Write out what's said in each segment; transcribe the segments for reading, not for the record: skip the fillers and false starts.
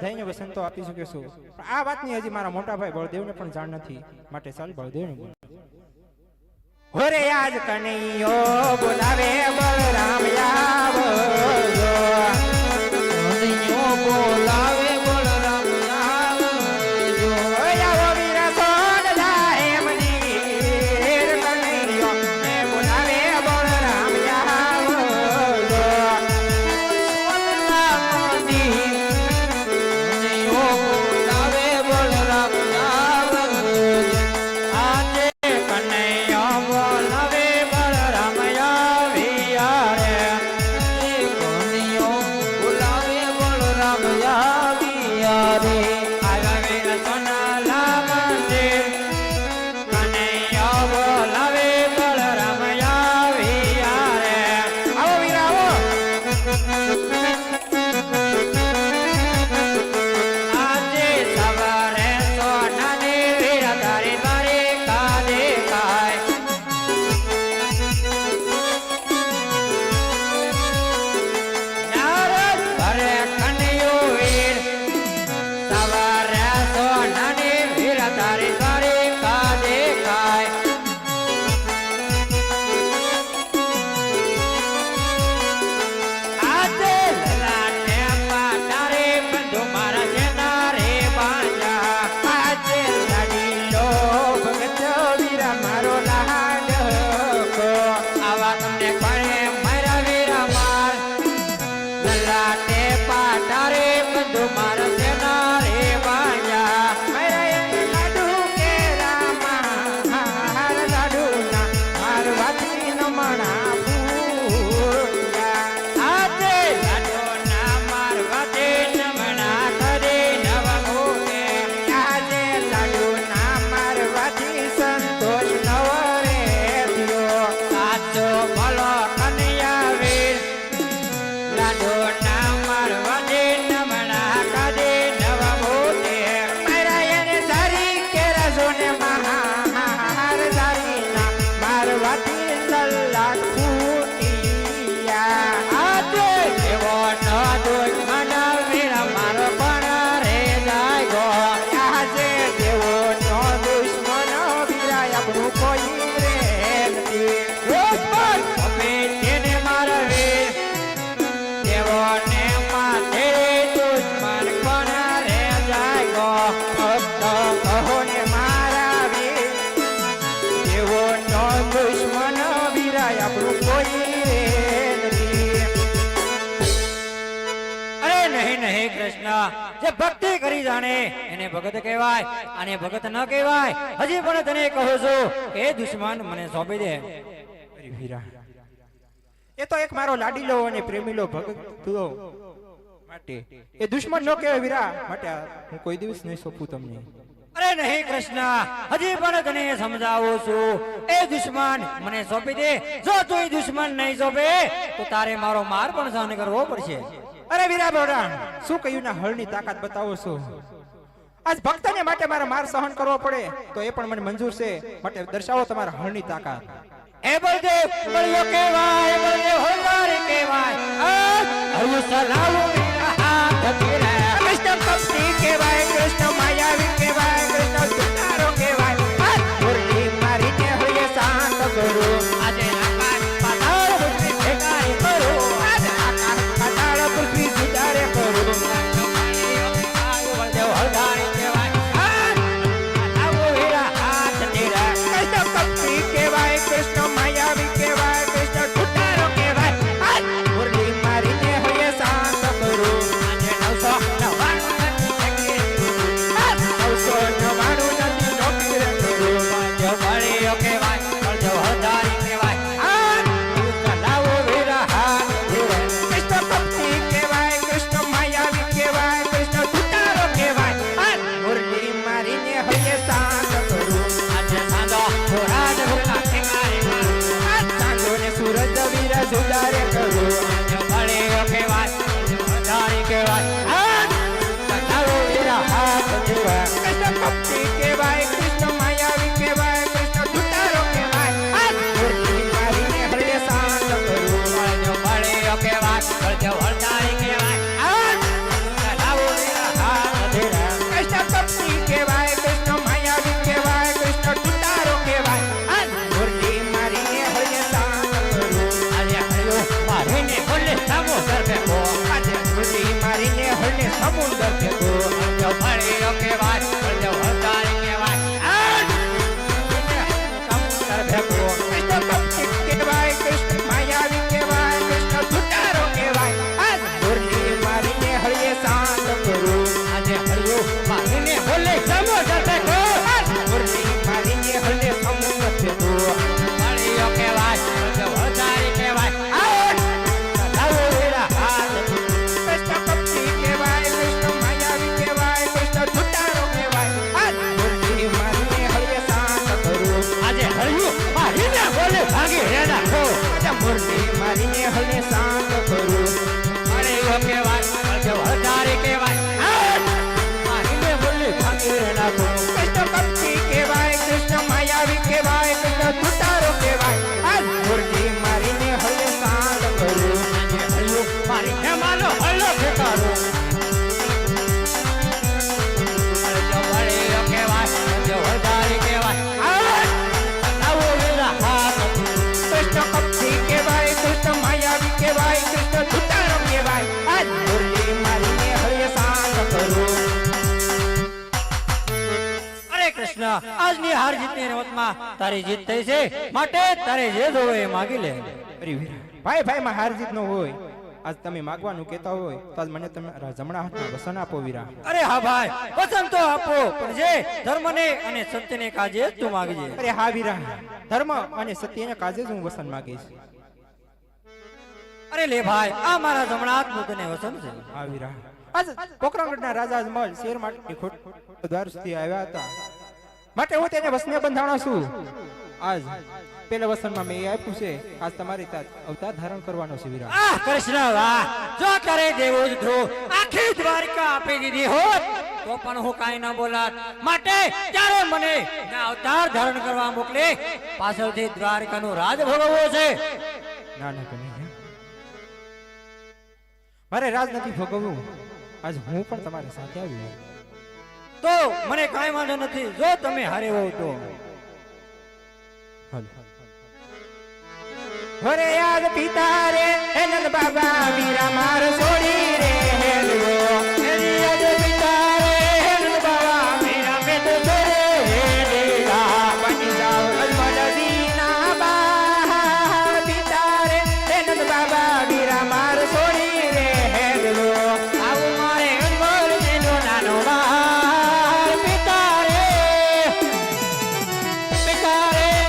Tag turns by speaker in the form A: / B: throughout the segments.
A: બધાયને વસન તો આપી શકે છું, આ વાતની હજી મારા મોટા ભાઈ બળદેવને પણ જાણ નથી, માટે ચાલ બળદેવને બોલ. હોરે આજ કનૈયો બોલાવે બલરામ આવજો, કનૈયો બોલાવે બલરામ આવજો, આવો વીરા સોન જાય મની કનૈયો ને બોલાવે બલરામ આવજો, કનૈયો બોલાવે બલરામ આવજો, આજે કનૈયો બોલાવે બલરામ આવ્યા રે, કનૈયો બોલાવે બલરામ આવ્યા રે, આવે સોનાલા મંદિર કનૈયો બોલાવે બલરામ આવ્યા રે. આવો વીરા આવો. આજે સવારે સોનાની વીરા તારી તારી કાદે કાય, નારદ ભરે કનૈયો વીર, સવારે સોનાની વીરા તારી તારી કાદે કાય, આજે લલાટે પાટારે બંધુ મારા જેના રે બાંધા, આજે લાડીલો ભગત વીરા મારો લાડકો, આવા તમને કોણે મારા વીરા માર, લલાટે પાટારે બંધુ મારા જેના રે બાંધા, મારા એક લાડુ કે રામા હાર લાડુ ના માર વાતી નમણા ભૂયા, આજે લાડુ ના માર વાતી નમણા કરે નવ મોકે, આજે લાડુ ના માર વાતી સંતોષ નવ રે થયો, સાચો ભલો કનૈયા વીર, લાડુ ના માર વાતી નમણા કરે નવ મોકે, મારા એને સારી કેરા જોને મહાર સારી ના માર વાતી લલાટ ફૂટિયા, આજે એવો ન દુશ્મન વીરા મારો પણ રે જાય ગો, આજે દેવો ન દુશ્મન વીરા આપણું કોઈ રે નથી, દુશ્મન અમે તેને મારા વીર, દેવો ને માથે દુશ્મન કોણ રે જાય ગો, ભક્ત કહો ને મારા વીર, દેવો નો દુશ્મન વીરા આપણું કોઈ રે નથી.
B: અરે નહીં નહીં કૃષ્ણ, જે ભક્તિ કરી જાણે એને ભગત કહેવાય, અને ભગત ન કહેવાય. હજી પણ તને કહું છું કે એ દુશ્મન મને સોંપી દે.
A: અરે વીરા, એ તો એક મારો લાડીલો અને પ્રેમીલો ભગત હતો, માટે એ દુશ્મન ન કહેવાય વીરા, માટે હું કોઈ દિવસ નહીં સોંપું તમને.
B: અરે નહીં કૃષ્ણ, હજી પણ તને સમજાવું છું, એ દુશ્મન મને સોંપી દે. જો તું એ દુશ્મન નહીં સોંપે તો તારે મારો માર પણ સહન કરવો પડશે.
A: અરે વીરા બોડા, શું કહ્યું ના હળની તાકાત બતાવો છો, આજ ભક્તને માટે મારે માર સહન કરવો પડે તો એ પણ મને મંજૂર છે, માટે દર્શાવો તમારા હળની તાકાત.
B: એ બળદેવ બળિયો કહેવાય, બળદેવ હોલવારે કહેવાય, હરવું સલાવું વીરા હાથ ફેરે,
A: કૃષ્ણ કપટી કહેવાય, કૃષ્ણ માયાવી કહેવાય, કૃષ્ણ સુતારો કહેવાય, મુરલી મારીને હોય શાંત કરું,
B: આજે આકાશ પાતાળ પૃથ્વી ભેગાઈ કરું,
A: આજે આકાશ પાતાળ પૃથ્વી સુધારે કરું,
B: બળદેવ હોલવારે કહેવાય,
A: આવો વીરા હાથ ફેરે, કૃષ્ણ કપટી કહેવાય, કૃષ્ણ માયાવી કહેવાય, કૃષ્ણ સુતારો કહેવાય, મુરલી મારીને હોય શાંત કરું,
B: આજે
A: 999 નથી નોકરી રે કરું,
B: બળદેવ બળિયો કહેવાય, બળદેવ હોલવારે કહેવાય,
A: લાવો વીરા હાથ ફેરે, કૃષ્ણ કપટી કહેવાય, કૃષ્ણ માયાવી કહેવાય, કૃષ્ણ સુતારો કહેવાય, મુરલી મારીને હોય શાંત કરું,
B: આજે સાંધો ઘોડા ને ભૂખા ઠેકારે મારું,
A: ચાંદો ને સૂરજ વીરા સુધારે કરું,
B: બળદેવ બળિયો કહેવાય, બળદેવ હોલવારે કહેવાય,
A: લાવો વીરા હાથ ફેરે, કૃષ્ણ કપટી કહેવાય, કૃષ્ણ માયાવી કહેવાય, કૃષ્ણ સુતારો કહેવાય, મુરલી મારીને હોય શાંત કરું,
B: બળદેવ બળિયો કહેવાય, બળદેવ હોલવારે કહેવાય,
A: લાવો વીરા હાથ સમુદ્ર ફેંકો
B: હળજો ભળીઓ કહેવાય હળજો હળદારી કહેવાય
A: સમુદ્ર ફેંકો કૃષ્ણ કપટી કહેવાય કૃષ્ણ માયાવી કહેવાય કૃષ્ણ ધુતારો કહેવાય આ મુરલી મારીને હળીએ શાંત કરું
B: આજે હળિયો મારીને બોલે સમુદ્ર ફેંકો
A: મુરલી મારીને હળીએ સમુદ્ર ફેંકો
B: ભળીઓ કહેવાય હળજો હળદારી કહેવાય લાવો વેરા હાથ
A: કૃષ્ણ કપટી કહેવાય કૃષ્ણ માયાવી કહેવાય કૃષ્ણ ધુતારો કહેવાય આ મુરલી મારીને હળીએ શાંત કરું
B: આજે હળિયું મારીને બોલે ભાગી રે નાખો
A: મુરલી મારીને હળીએ શાંત કરું
B: ભળીઓ કહેવાય હળજો હળદારી કહેવાય મારીને બોલે ભાગી રે નાખો
A: કૃષ્ણ કપટી કહેવાય કૃષ્ણ માયાવી કહેવાય કૃષ્ણ ધુતારો કહેવાય આ મુરલી મારીને હળીએ શાંત કરું
B: હળિયું મારી હેમાનો હળો ફેંકારો હળજો ભળીઓ કહેવાય હળજો હળદારી કહેવાય લાવો વેરા હાથ
A: કૃષ્ણ કપટી કહેવાય કૃષ્ણ માયાવી કહેવાય કૃષ્ણ ધુતારો કહેવાય આ મુરલી મારીને હળીએ શાંત કરું
B: અરે કૃષ્ણ આજની હાર જીતની રમતમાં તારી જીત થઈ છે માટે તારે જે જોવે એ માગી લે
A: અરે વીરા, ભાઈ ભાઈ માં હાર જીત ન હોય આજ તમે માગવાનું કહેતા હોય તો આજ મને તમારા જમણા હાથમાં વસન આપો વીરા
B: અરે હા ભાઈ વચન તો આપો પણ જે ધર્મને અને સત્યને કાજે જ તું માગજે
A: અરે હા વીરા ધર્મ અને સત્યના કાજે જ હું વસન માંગીશ
B: અરે લે ભાઈ આ મારા જમણા હાથનું તને વચન છે
A: હા વીરા આજ પોકરણગઢના રાજા અજમલ શેર માટે ખોટ દ્વાર સુધી આવ્યા હતા માટે હું તેને વસને બંધાણો છું આજ પેલા વસનમાં મેં એ આપ્યું છે આજ તમારી તાજ અવતાર ધારણ કરવાનો છે વીરા
B: આહ કૃષ્ણ વાહ જો કરે દેવો જ ધ્રુવ આખી દ્વારિકા આપી દીધી હોત તો પણ હું કાંઈ ન બોલાત માટે ત્યારે મને ના અવતાર ધારણ કરવા મોકલે પાછળથી દ્વારિકાનું રાજ ભોગવવો છે
A: ના ના કનૈયા મારે રાજ નથી ભોગવવું આજ હું પણ તમારી સાથે આવ્યો
B: તો મને કાંઈ વાંધો નથી જો તમે હારે હોવ તો
A: હરે યાદ પિતા રે હેનલ બાબા વીરા માર છોડી રે હેલવો હરે યાદ પિતા રે હેનલ બાબા વીરા મે તો છોડે રે દેલા બની જાઓ અજમલ દીના બા પિતા રે હેનલ બાબા વીરા માર છોડી રે હેલવો
B: આવું મારે અનમોલ તેનો નાનો બહાર પિતા રે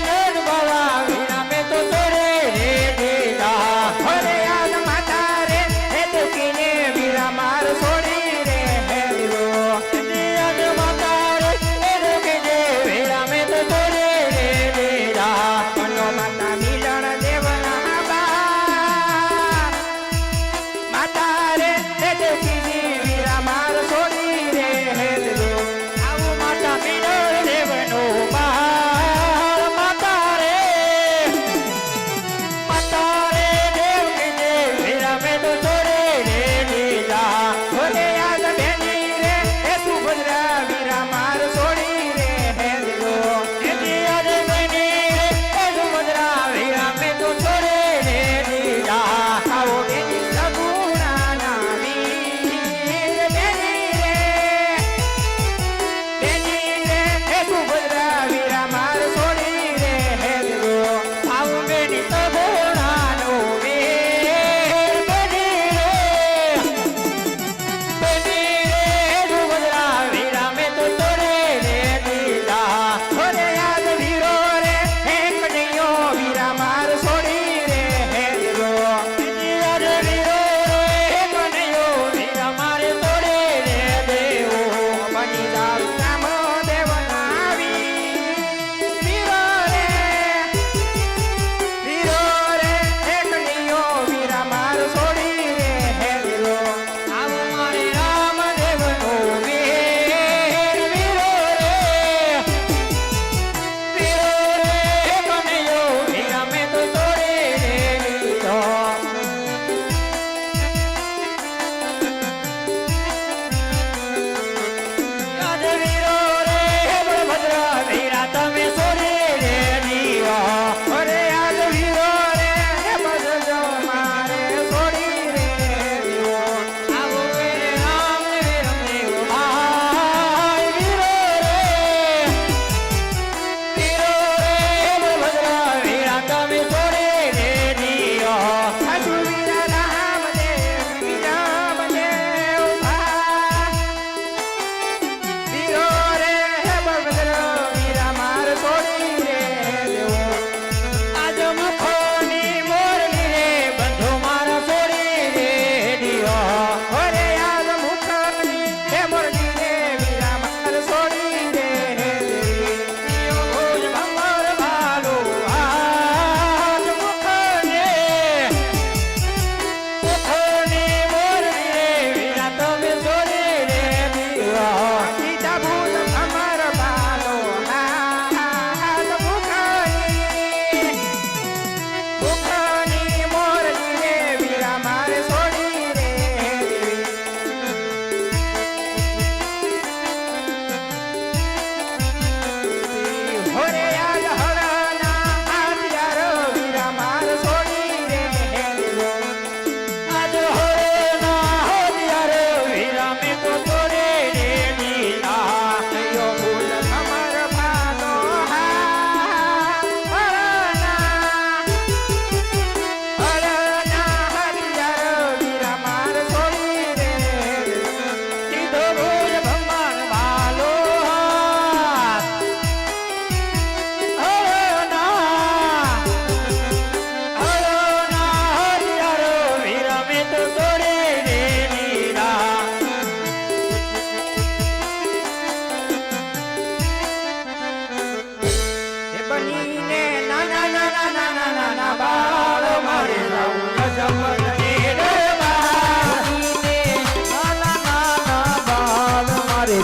B: નંદ બાવા વીરા મે તો છોડે રે દેલા
A: હરે યાદ માતા રે હે દુખીને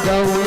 A: જવું